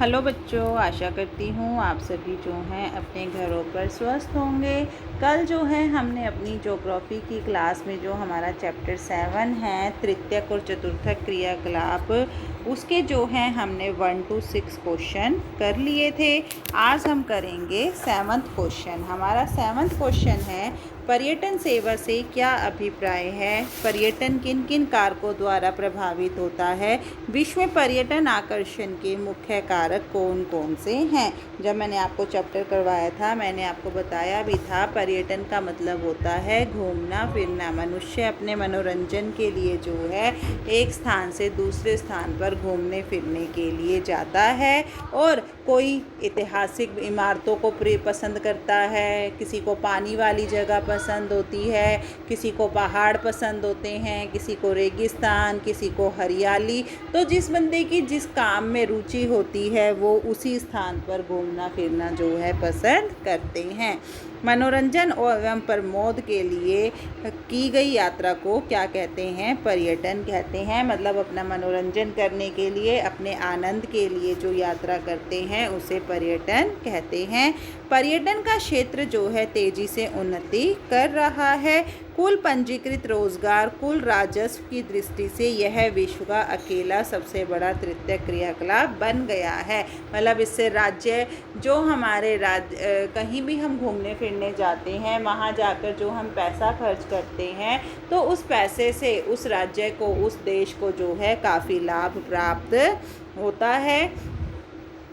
Hello बच्चों, आशा करती हूँ आप सभी जो हैं अपने घरों पर स्वस्थ होंगे। कल जो है हमने अपनी ज्योग्राफी की क्लास में जो हमारा चैप्टर 7 है तृतीयक और चतुर्थक क्रियाकलाप, उसके जो हैं हमने 1 to 6 क्वेश्चन कर लिए थे। आज हम करेंगे 7th क्वेश्चन। हमारा 7th क्वेश्चन है, पर्यटन सेवा से क्या अभिप्राय है? पर्यटन किन किन कारकों द्वारा प्रभावित होता है? विश्व में पर्यटन आकर्षण के मुख्य कारक कौन कौन से हैं? जब मैंने आपको चैप्टर करवाया था मैंने आपको बताया भी था, पर्यटन का मतलब होता है घूमना फिरना। मनुष्य अपने मनोरंजन के लिए जो है एक स्थान से दूसरे स्थान पर घूमने फिरने के लिए जाता है, और कोई ऐतिहासिक इमारतों को पसंद करता है, किसी को पानी वाली जगह पसंद होती है, किसी को पहाड़ पसंद होते हैं, किसी को रेगिस्तान, किसी को हरियाली। तो जिस बंदे की जिस काम में रुचि होती है वो उसी स्थान पर घूमना फिरना जो है पसंद करते हैं। मनोरंजन एवं प्रमोद के लिए की गई यात्रा को क्या कहते हैं? पर्यटन कहते हैं। मतलब अपना मनोरंजन करने के लिए, अपने आनंद के लिए जो यात्रा करते हैं उसे पर्यटन कहते हैं। पर्यटन का क्षेत्र जो है तेजी से उन्नति कर रहा है। कुल पंजीकृत रोजगार, कुल राजस्व की दृष्टि से यह विश्व का अकेला सबसे बड़ा तृतीयक क्रियाकलाप बन गया है। मतलब इससे राज्य जो हमारे कहीं भी हम घूमने फिरने जाते हैं, वहाँ जाकर जो हम पैसा खर्च करते हैं तो उस पैसे से उस राज्य को, उस देश को जो है काफ़ी लाभ प्राप्त होता है।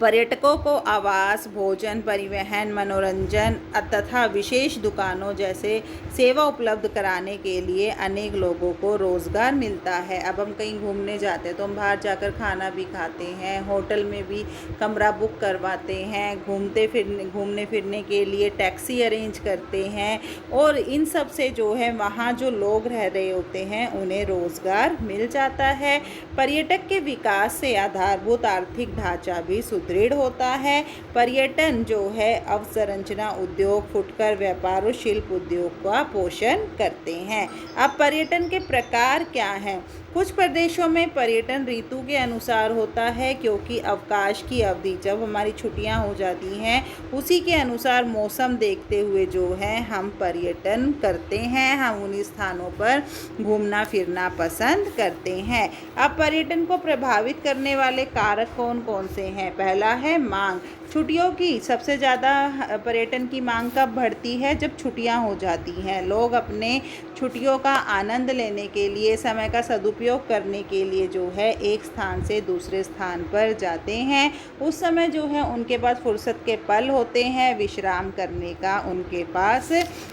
पर्यटकों को आवास, भोजन, परिवहन, मनोरंजन तथा विशेष दुकानों जैसे सेवा उपलब्ध कराने के लिए अनेक लोगों को रोज़गार मिलता है। अब हम कहीं घूमने जाते हैं तो हम बाहर जाकर खाना भी खाते हैं, होटल में भी कमरा बुक करवाते हैं, घूमने फिरने के लिए टैक्सी अरेंज करते हैं, और इन सब से जो है वहाँ जो लोग रह रहे होते हैं उन्हें रोज़गार मिल जाता है। पर्यटक के विकास से आधारभूत आर्थिक ढांचा भी सुदृढ़ होता है। पर्यटन जो है अवसंरचना उद्योग, फुटकर व्यापार और शिल्प उद्योग का पोषण करते हैं। अब पर्यटन के प्रकार क्या हैं? कुछ प्रदेशों में पर्यटन ऋतु के अनुसार होता है, क्योंकि अवकाश की अवधि जब हमारी छुट्टियां हो जाती हैं उसी के अनुसार मौसम देखते हुए जो है हम पर्यटन करते हैं, हम उन्हीं स्थानों पर घूमना फिरना पसंद करते हैं। अब पर्यटन को प्रभावित करने वाले कारक कौन कौन से हैं? पहला है मांग। छुट्टियों की सबसे ज़्यादा पर्यटन की मांग कब बढ़ती है? जब छुट्टियां हो जाती हैं। लोग अपने छुट्टियों का आनंद लेने के लिए, समय का सदुपयोग करने के लिए जो है एक स्थान से दूसरे स्थान पर जाते हैं। उस समय जो है उनके पास फुर्सत के पल होते हैं, विश्राम करने का उनके पास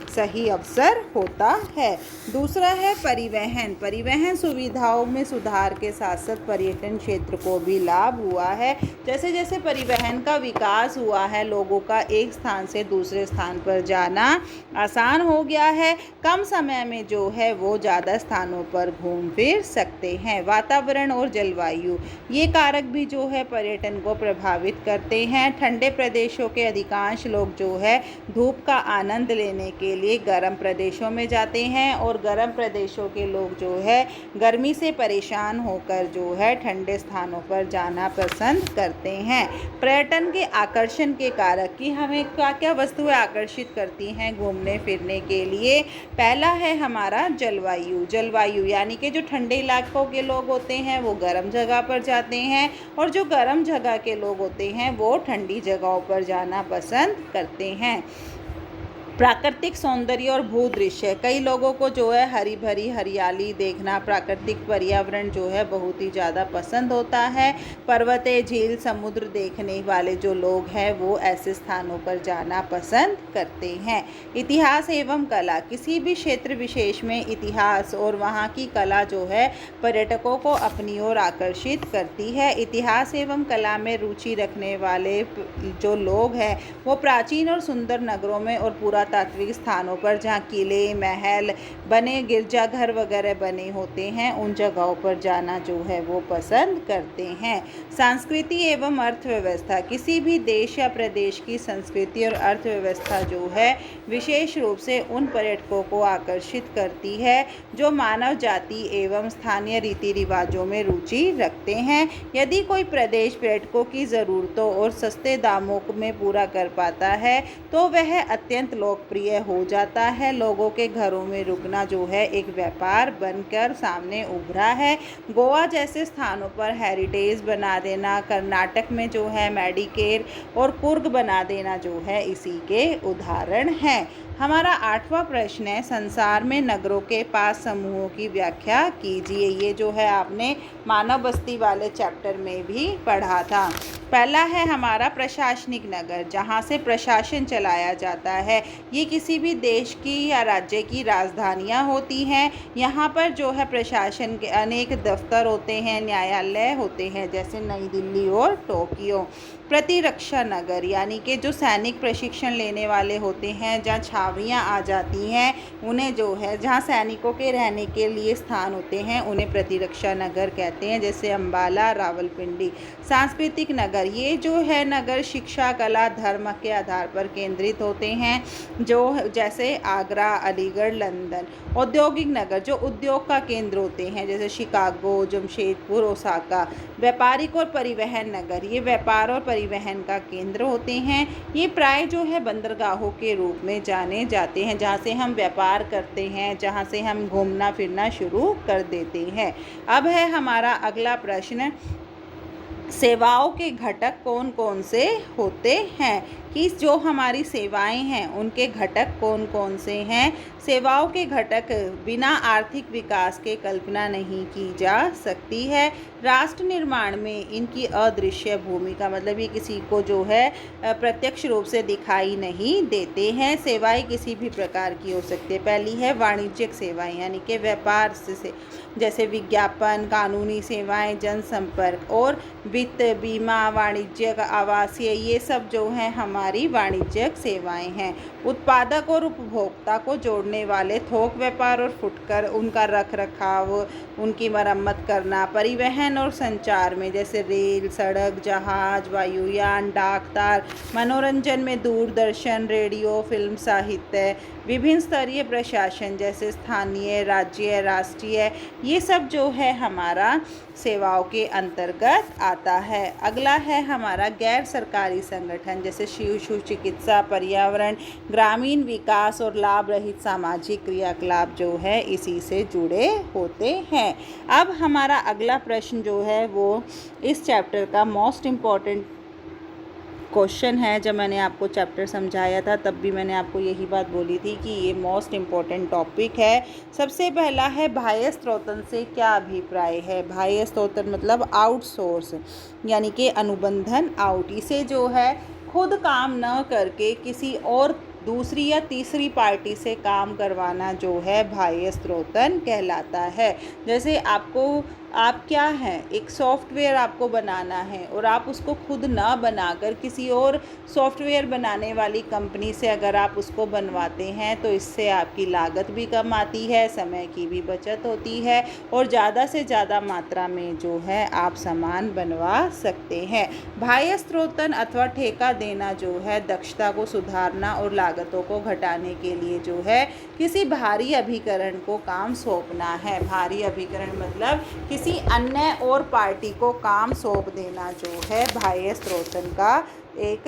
सही अवसर होता है। दूसरा है परिवहन। परिवहन सुविधाओं में सुधार के साथ साथ पर्यटन क्षेत्र को भी लाभ हुआ है। जैसे जैसे परिवहन का विकास हुआ है, लोगों का एक स्थान से दूसरे स्थान पर जाना आसान हो गया है। कम समय में जो है वो ज़्यादा स्थानों पर घूम फिर सकते हैं। वातावरण और जलवायु, ये कारक भी जो है पर्यटन को प्रभावित करते हैं। ठंडे प्रदेशों के अधिकांश लोग जो है धूप का आनंद लेने के लिए गर्म प्रदेशों में जाते हैं, और गर्म प्रदेशों के लोग जो है गर्मी से परेशान होकर जो है ठंडे स्थानों पर जाना पसंद करते हैं। पर्यटन के आकर्षण के कारक कि हमें क्या क्या वस्तुएं आकर्षित करती हैं घूमने फिरने के लिए? पहला है हमारा जलवायु। जलवायु यानी कि जो ठंडे इलाकों के लोग होते हैं वो गर्म जगह पर जाते हैं, और जो गर्म जगह के लोग होते हैं वो ठंडी जगहों पर जाना पसंद करते हैं। प्राकृतिक सौंदर्य और भूदृश्य, कई लोगों को जो है हरी भरी हरियाली देखना, प्राकृतिक पर्यावरण जो है बहुत ही ज़्यादा पसंद होता है। पर्वतें, झील, समुद्र देखने वाले जो लोग हैं वो ऐसे स्थानों पर जाना पसंद करते हैं। इतिहास एवं कला, किसी भी क्षेत्र विशेष में इतिहास और वहाँ की कला जो है पर्यटकों को अपनी ओर आकर्षित करती है। इतिहास एवं कला में रुचि रखने वाले जो लोग हैं वो प्राचीन और सुंदर नगरों में और पुरातन पुरातात्विक स्थानों पर जहाँ किले, महल बने, गिरजाघर वगैरह बने होते हैं, उन जगहों पर जाना जो है वो पसंद करते हैं। संस्कृति एवं अर्थव्यवस्था, किसी भी देश या प्रदेश की संस्कृति और अर्थव्यवस्था जो है विशेष रूप से उन पर्यटकों को आकर्षित करती है जो मानव जाति एवं स्थानीय रीति रिवाजों में रुचि रखते हैं। यदि कोई प्रदेश पर्यटकों की ज़रूरतों और सस्ते दामों में पूरा कर पाता है तो वह अत्यंत लोकप्रिय हो जाता है। लोगों के घरों में रुकना जो है एक व्यापार बनकर सामने उभरा है। गोवा जैसे स्थानों पर हेरिटेज बना देना, कर्नाटक में जो है मेडिकेयर और कुर्ग बना देना जो है इसी के उदाहरण हैं। हमारा 8वां प्रश्न है, संसार में नगरों के 5 समूहों की व्याख्या कीजिए। ये जो है आपने मानव बस्ती वाले चैप्टर में भी पढ़ा था। पहला है हमारा प्रशासनिक नगर, जहाँ से प्रशासन चलाया जाता है। ये किसी भी देश की या राज्य की राजधानियाँ होती हैं। यहाँ पर जो है प्रशासन के अनेक दफ्तर होते हैं, न्यायालय होते हैं, जैसे नई दिल्ली और टोक्यो। प्रतिरक्षा नगर, यानी कि जो सैनिक प्रशिक्षण लेने वाले होते हैं, जहाँ छावनियाँ आ जाती हैं, उन्हें जो है जहाँ सैनिकों के रहने के लिए स्थान होते हैं उन्हें प्रतिरक्षा नगर कहते हैं, जैसे अम्बाला, रावलपिंडी। सांस्कृतिक नगर, ये जो है नगर शिक्षा, कला, धर्म के आधार पर केंद्रित होते हैं, जो जैसे आगरा, अलीगढ़, लंदन। औद्योगिक नगर, जो उद्योग का केंद्र होते हैं, जैसे शिकागो, जमशेदपुर, ओसाका। व्यापारिक और परिवहन नगर, ये व्यापार और परिवहन का केंद्र होते हैं। ये प्राय जो है बंदरगाहों के रूप में जाने जाते हैं, जहाँ से हम व्यापार करते हैं, जहाँ से हम घूमना फिरना शुरू कर देते हैं। अब है हमारा अगला प्रश्न, सेवाओं के घटक कौन कौन से होते हैं, कि जो हमारी सेवाएं हैं उनके घटक कौन कौन से हैं। सेवाओं के घटक बिना आर्थिक विकास के कल्पना नहीं की जा सकती है। राष्ट्र निर्माण में इनकी अदृश्य भूमिका, मतलब ये किसी को जो है प्रत्यक्ष रूप से दिखाई नहीं देते हैं। सेवाएं किसी भी प्रकार की हो सकती है। पहली है वाणिज्यिक सेवाएं, यानी कि व्यापार से, जैसे विज्ञापन, कानूनी सेवाएं, जनसंपर्क और वित्त, बीमा, वाणिज्यिक, आवासीय, ये सब जो है हमारी वाणिज्यिक सेवाएं हैं। उत्पादक और उपभोक्ता को जोड़ने वाले थोक व्यापार और फुटकर, उनका रख रखाव, उनकी मरम्मत करना। परिवहन और संचार में जैसे रेल, सड़क, जहाज, वायुयान, डाक तार। मनोरंजन में दूरदर्शन, रेडियो, फिल्म, साहित्य। विभिन्न स्तरीय प्रशासन जैसे स्थानीय, राज्य, राष्ट्रीय, ये सब जो है हमारा सेवाओं के अंतर्गत आता है। अगला है हमारा गैर सरकारी संगठन, जैसे शिशु चिकित्सा, पर्यावरण, ग्रामीण विकास और लाभ रहित सामाजिक क्रियाकलाप जो है इसी से जुड़े होते हैं। अब हमारा अगला प्रश्न जो है वो इस चैप्टर का मोस्ट इम्पॉर्टेंट क्वेश्चन है। जब मैंने आपको चैप्टर समझाया था तब भी मैंने आपको यही बात बोली थी कि ये मोस्ट इम्पॉर्टेंट टॉपिक है। सबसे पहला है बाह्य स्रोतन से क्या अभिप्राय है। बाह्य स्रोतन मतलब आउटसोर्स, यानी कि अनुबंधन आउट। इसे जो है खुद काम न करके किसी और दूसरी या तीसरी पार्टी से काम करवाना जो है बाह्य स्रोतन कहलाता है। जैसे आप क्या हैं, एक सॉफ्टवेयर आपको बनाना है और आप उसको खुद ना बनाकर किसी और सॉफ्टवेयर बनाने वाली कंपनी से अगर आप उसको बनवाते हैं तो इससे आपकी लागत भी कम आती है, समय की भी बचत होती है और ज़्यादा से ज़्यादा मात्रा में जो है आप सामान बनवा सकते हैं। बाह्य स्रोतन अथवा ठेका देना जो है दक्षता को सुधारना और लागतों को घटाने के लिए जो है किसी बाहरी अभिकरण को काम सौंपना है। बाहरी अभिकरण मतलब किसी अन्य और पार्टी को काम सौंप देना जो है बाह्य स्रोतन का एक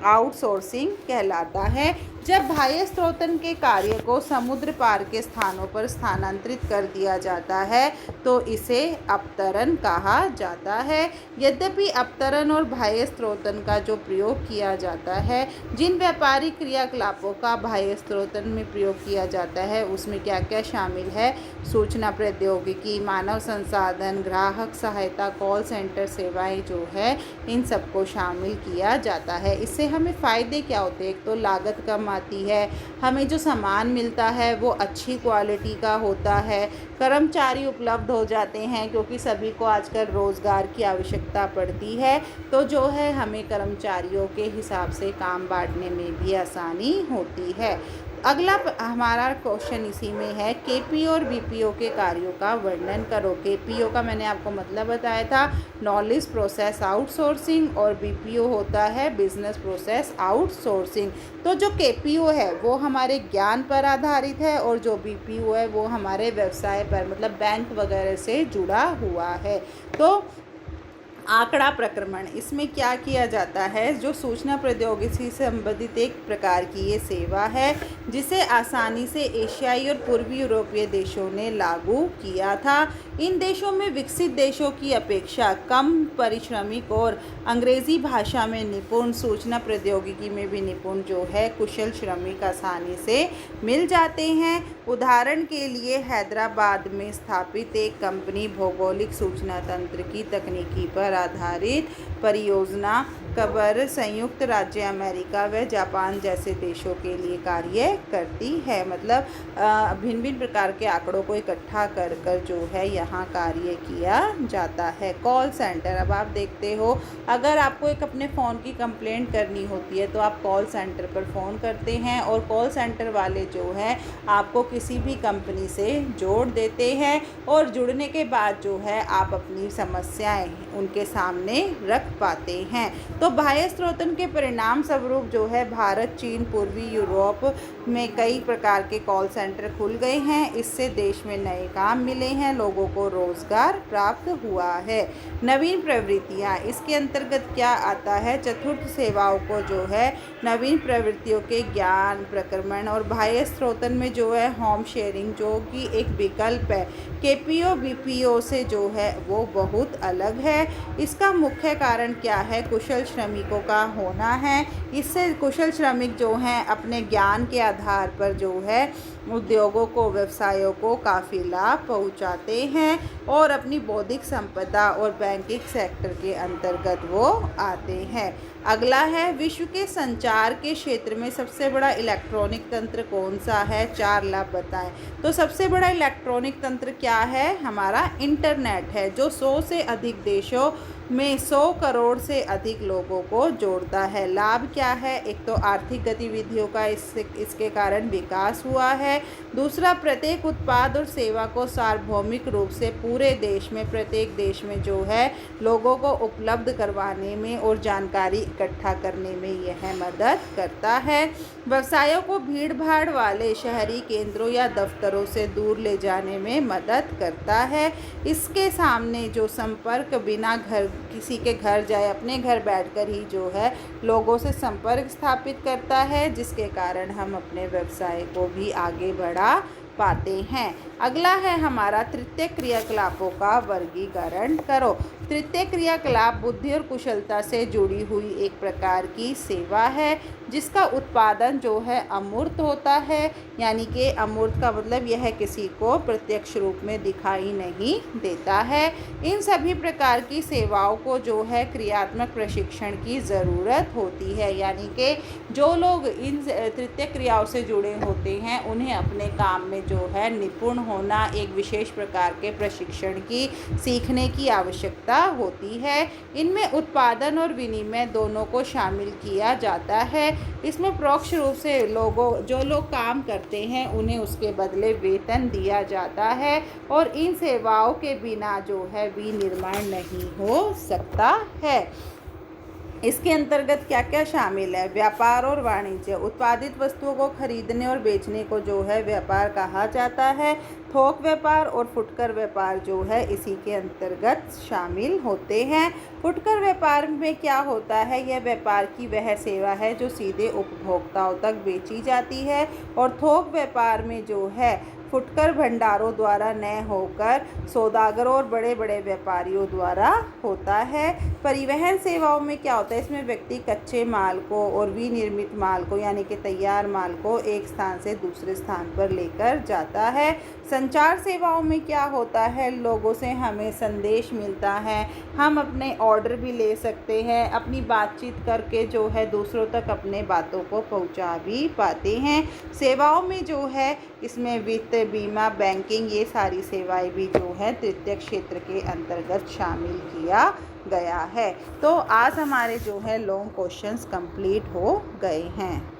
आउटसोर्सिंग कहलाता है। जब बाह्य स्रोतन के कार्य को समुद्र पार के स्थानों पर स्थानांतरित कर दिया जाता है तो इसे अपतरण कहा जाता है। यद्यपि अपतरण और बाह्य स्रोतन का जो प्रयोग किया जाता है, जिन व्यापारिक क्रियाकलापों का बाह्य स्रोतन में प्रयोग किया जाता है उसमें क्या क्या शामिल है, सूचना प्रौद्योगिकी, मानव संसाधन, ग्राहक सहायता, कॉल सेंटर सेवाएं जो है इन सबको शामिल किया जाता है। इससे हमें फ़ायदे क्या होते हैं? एक तो लागत कम आती है, हमें जो सामान मिलता है वो अच्छी क्वालिटी का होता है, कर्मचारी उपलब्ध हो जाते हैं क्योंकि सभी को आजकल रोज़गार की आवश्यकता पड़ती है, तो जो है हमें कर्मचारियों के हिसाब से काम बाँटने में भी आसानी होती है। अगला हमारा क्वेश्चन इसी में है, केपीओ और बीपीओ के कार्यों का वर्णन करो। केपीओ का मैंने आपको मतलब बताया था, नॉलेज प्रोसेस आउटसोर्सिंग, और बीपीओ होता है बिजनेस प्रोसेस आउटसोर्सिंग। तो जो केपीओ है वो हमारे ज्ञान पर आधारित है और जो बीपीओ है वो हमारे व्यवसाय पर, मतलब बैंक वगैरह से जुड़ा हुआ है। तो आंकड़ा प्रक्रमण, इसमें क्या किया जाता है? जो सूचना प्रौद्योगिकी से संबंधित एक प्रकार की ये सेवा है जिसे आसानी से एशियाई और पूर्वी यूरोपीय देशों ने लागू किया था। इन देशों में विकसित देशों की अपेक्षा कम परिश्रमिक और अंग्रेजी भाषा में निपुण, सूचना प्रौद्योगिकी में भी निपुण जो है कुशल श्रमिक आसानी से मिल जाते हैं। उदाहरण के लिए हैदराबाद में स्थापित एक कंपनी भौगोलिक सूचना तंत्र की तकनीकी पर आधारित परियोजना कबर संयुक्त राज्य अमेरिका व जापान जैसे देशों के लिए कार्य करती है। मतलब भिन्न भिन्न प्रकार के आंकड़ों को इकट्ठा कर कर जो है यहाँ कार्य किया जाता है। कॉल सेंटर, अब आप देखते हो अगर आपको एक अपने फ़ोन की कंप्लेंट करनी होती है तो आप कॉल सेंटर पर फ़ोन करते हैं और कॉल सेंटर वाले जो है आपको किसी भी कंपनी से जोड़ देते हैं और जुड़ने के बाद जो है आप अपनी समस्याएं उनके सामने रख पाते हैं। तो बाह्य स्रोतन के परिणाम स्वरूप जो है भारत, चीन, पूर्वी यूरोप में कई प्रकार के कॉल सेंटर खुल गए हैं। इससे देश में नए काम मिले हैं, लोगों को रोजगार प्राप्त हुआ है। नवीन प्रवृत्तियाँ, इसके अंतर्गत क्या आता है? चतुर्थ सेवाओं को जो है नवीन प्रवृत्तियों के ज्ञान प्रक्रमण और बाह्य स्रोतन में जो है होम शेयरिंग जो कि एक विकल्प है, केपीओ बीपीओ से जो है वो बहुत अलग है। इसका मुख्य कारण क्या है? कुशल श्रमिकों का होना है। इससे कुशल श्रमिक जो हैं अपने ज्ञान के आधार पर जो है उद्योगों को, व्यवसायों को काफ़ी लाभ पहुंचाते हैं और अपनी बौद्धिक संपदा और बैंकिंग सेक्टर के अंतर्गत वो आते हैं। अगला है, विश्व के संचार के क्षेत्र में सबसे बड़ा इलेक्ट्रॉनिक तंत्र कौन सा है? 4 लाभ बताएं। तो सबसे बड़ा इलेक्ट्रॉनिक तंत्र क्या है? हमारा इंटरनेट है, जो 100 से अधिक देशों में 100 करोड़ से अधिक लोगों को जोड़ता है। लाभ क्या है? एक तो आर्थिक गतिविधियों का इसके कारण विकास हुआ है। दूसरा, प्रत्येक उत्पाद और सेवा को सार्वभौमिक रूप से पूरे देश में, प्रत्येक देश में जो है लोगों को उपलब्ध करवाने में और जानकारी इकट्ठा करने में यह मदद करता है। व्यवसायों को भीड़ भाड़ वाले शहरी केंद्रों या दफ्तरों से दूर ले जाने में मदद करता है। इसके सामने जो संपर्क बिना किसी के घर जाए, अपने घर बैठकर ही जो है लोगों से संपर्क स्थापित करता है, जिसके कारण हम अपने व्यवसाय को भी आगे बढ़ा पाते हैं। अगला है हमारा तृतीय क्रियाकलापों का वर्गीकरण करो। तृतीय क्रियाकलाप बुद्धि और कुशलता से जुड़ी हुई एक प्रकार की सेवा है जिसका उत्पादन जो है अमूर्त होता है, यानी कि अमूर्त का मतलब यह किसी को प्रत्यक्ष रूप में दिखाई नहीं देता है। इन सभी प्रकार की सेवाओं को जो है क्रियात्मक प्रशिक्षण की ज़रूरत होती है, यानी कि जो लोग इन तृतीय क्रियाओं से जुड़े होते हैं उन्हें अपने काम में जो है निपुण होना, एक विशेष प्रकार के प्रशिक्षण की सीखने की आवश्यकता होती है। इनमें उत्पादन और विनिमय दोनों को शामिल किया जाता है। इसमें परोक्ष रूप से जो लोग काम करते हैं उन्हें उसके बदले वेतन दिया जाता है और इन सेवाओं के बिना जो है विनिर्माण नहीं हो सकता है। इसके अंतर्गत क्या क्या शामिल है? व्यापार और वाणिज्य, उत्पादित वस्तुओं को खरीदने और बेचने को जो है व्यापार कहा जाता है। थोक व्यापार और फुटकर व्यापार जो है इसी के अंतर्गत शामिल होते हैं। फुटकर व्यापार में क्या होता है? यह व्यापार की वह सेवा है जो सीधे उपभोक्ताओं तक बेची जाती है और थोक व्यापार में जो है फुटकर भंडारों द्वारा न होकर सौदागरों और बड़े बड़े व्यापारियों द्वारा होता है। परिवहन सेवाओं में क्या होता है, इसमें व्यक्ति कच्चे माल को और विनिर्मित माल को यानी कि तैयार माल को एक स्थान से दूसरे स्थान पर लेकर जाता है। संचार सेवाओं में क्या होता है, लोगों से हमें संदेश मिलता है, हम अपने ऑर्डर भी ले सकते हैं, अपनी बातचीत करके जो है दूसरों तक अपने बातों को पहुंचा भी पाते हैं। सेवाओं में जो है इसमें वित्त, बीमा, बैंकिंग, ये सारी सेवाएं भी जो है तृतीय क्षेत्र के अंतर्गत शामिल किया गया है। तो आज हमारे जो है लॉन्ग क्वेश्चंस कंप्लीट हो गए हैं।